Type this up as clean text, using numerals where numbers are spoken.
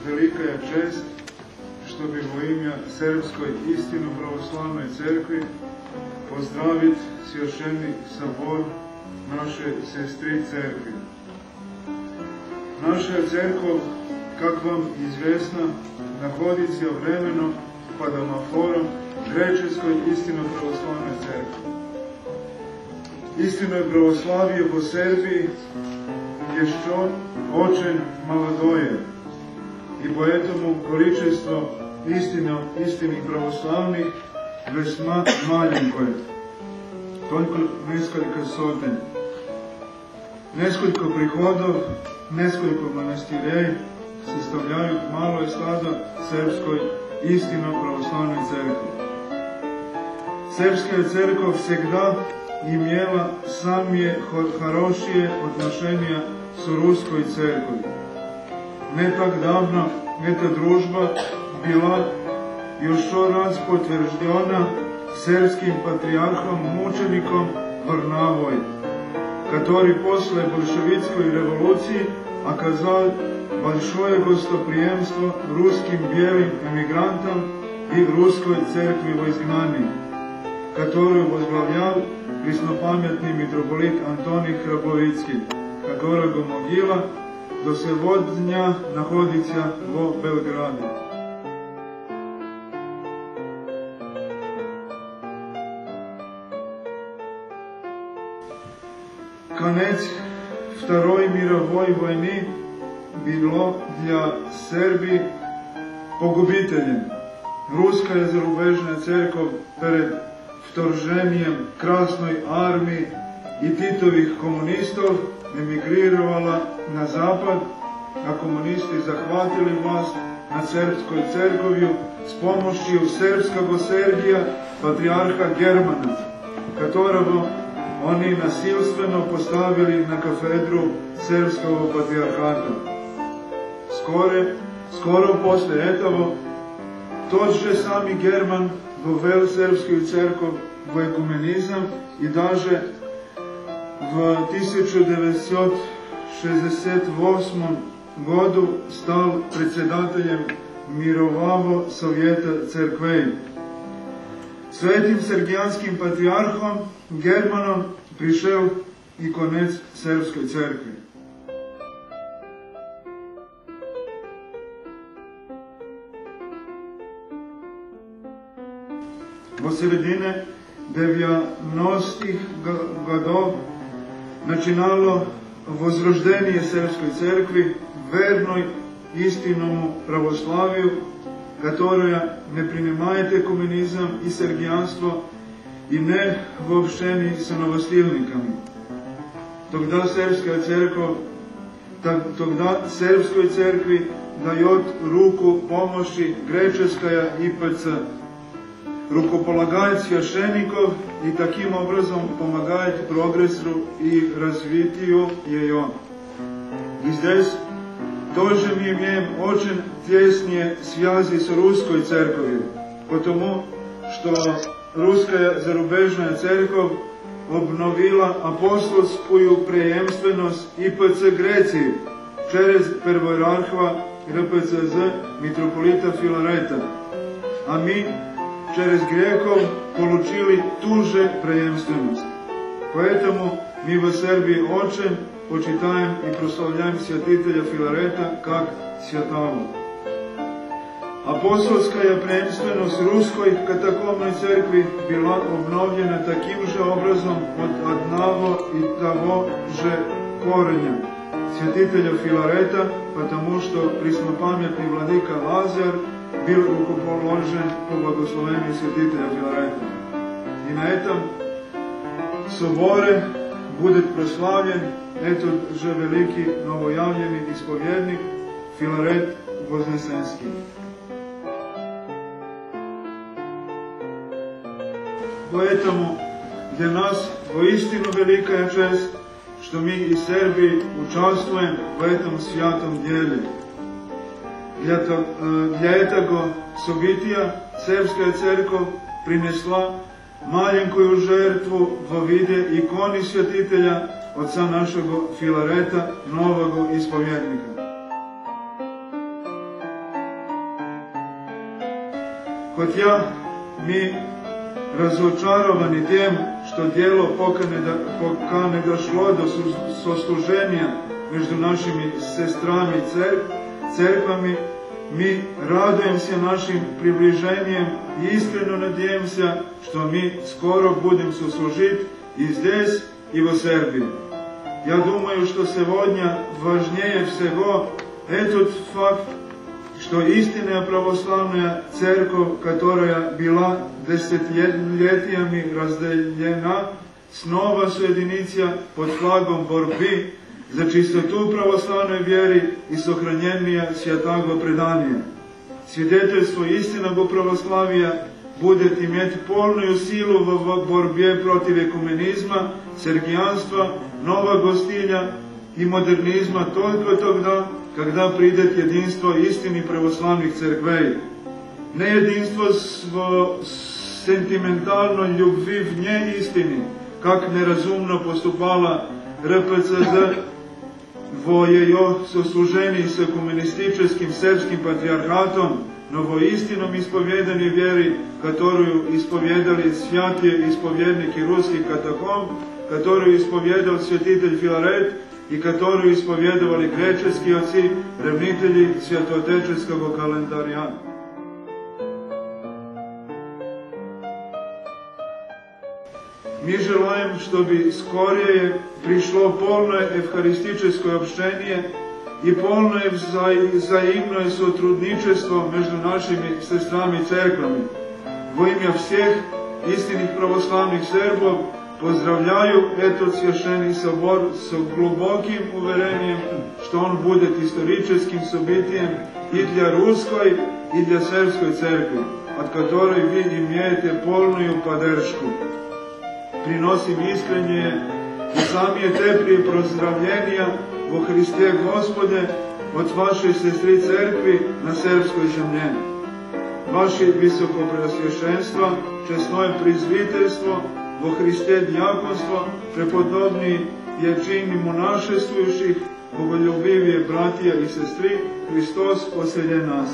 velika je čest što bi u ime Srpskoj istinu pravoslavnoj crkvi pozdraviti svjašeni sabor naše sestri crkvi. Naša crkva, kak vam izvesna, nahodi se vremeno pod amaforom Grečeskoj istino pravoslavnoj crkvi. Istino je pravoslavije po Srbiji je što očen maladoje i poetomu količestvo istini pravoslavnih vesma malenko je. Toliko neskoliko soten. Neskoliko prihodov, neskoliko manastirej sastavljaju malo je stado Srpskoj istino pravoslavnoj crkvi. Srpska crkva всегда imela samije хорошие отношения с Ruskoj crkvi. Ne tak davno eta družba bila još raz potvrđena srpskim patrijarhom mučenikom Varnavoj, который после большевистской революции оказал большое гостоприемство русским белым эмигрантам и русской церкви в изгнании, которую возглавлял преснопамятный митрополит Антоний Храповицкий, которого могила до сегодня находится в Белграде. Конец Второй мировой войны bilo для Srbiji pogubiteljem. Ruska je зарубежна церковь перед вторжением Красной армии и Титових коммунистов эмигрировала на запад, а коммунисты захватили власть над Српской церковью с помощью сербского Сергия, патриарха Германа, которого они насильственно поставили на кафедру Српского патриархата. Скоро после этого тот же самый Герман ввел Српскую церковь в экуменизм и даже в 1968 году стал председателем Мирового совета церквей. С этим сергианским патриархом Германом пришел и конец Српской церкви. Во середине 90-х годов начинало возрождение Српской церкви, верной истинному православию, которая не принимает экуменизм и сергианство и не в общении с новостильниками. Тогда Српской церкви дает руку помощи Греческая ИПЦ, рукополагает священников и таким образом помогает прогрессу и развитию ее. И здесь тоже мы имеем очень тесные связи с Русской церковью, потому что Русская зарубежная церковь обновила апостольскую преемственность ИПЦ Греции через первоиерарха РПЦЗ митрополита Филарета, а мы через греков получили ту же преемственность. Поэтому мы в Сербии очень почитаем и прославляем святителя Филарета как святого. Апостольская преемственность Русской катакомной церкви была обновлена таким же образом от одного и того же кореня святителя Филарета, потому что преснопамятный владыка Лазар был рукоположен по благословению святителя Филарета. И на этом соборе будет прославлен этот же великий новоявленный исповедник Филарет Вознесенский. Поэтому для нас воистину великая честь, что мы из Сербии участвуем в этом святом деле. Для этого события Српская церковь принесла маленькую жертву во виде иконы святителя отца нашего Филарета, нового исповедника. Хотя ми разочаровани тем, što djelo poka ne došlo do sostuženja među našimi sestrami i crkvami, mi radujem se našim približenjem i iskreno nadijem se, što mi skoro budem soslužit i zdjes i v Srbiji. Ja думаю, što сегодня важнее всего этот факт, что истинная православная церковь, которая была десятилетиями разделена, снова соединится под флагом борьбы за чистоту православной веры и сохранение святого предания. Свидетельство истинного православия будет иметь полную силу в борьбе против экуменизма, сергиянства, нового стиля и модернизма только тогда, когда придет единство истинных православных церквей. Не единство в сентиментальной любви вне истины, как неразумно поступала РПЦЗ во ее сослужении с экуменистическим сербским патриархатом, но во истинном исповедании веры, которую исповедали святые исповедники русских катакомб, которую исповедал святитель Филарет и которую исповедовали греческие отцы, ревнители святоотеческого календаря. Mi želim, чтобы скорее пришло полное евхаристическое общение и полное взаимное сотрудничество между нашими сестрами и церквами. Во имя всех истинных православных сербов поздравляю этот священный собор с глубоким уверением, что он будет историческим событием и для русской, и для сербской церкви, от которой вы имеете полную поддержку. Приносим искренние и самые теплые поздравления во Христе Господе от вашей сестры церкви на сербской земле. Ваше Високопреосвященство, честное презвитерство, во Христе диаконство, преподобные ячини монашествующих, боголюбивые братья и сестры, Христос посреди нас.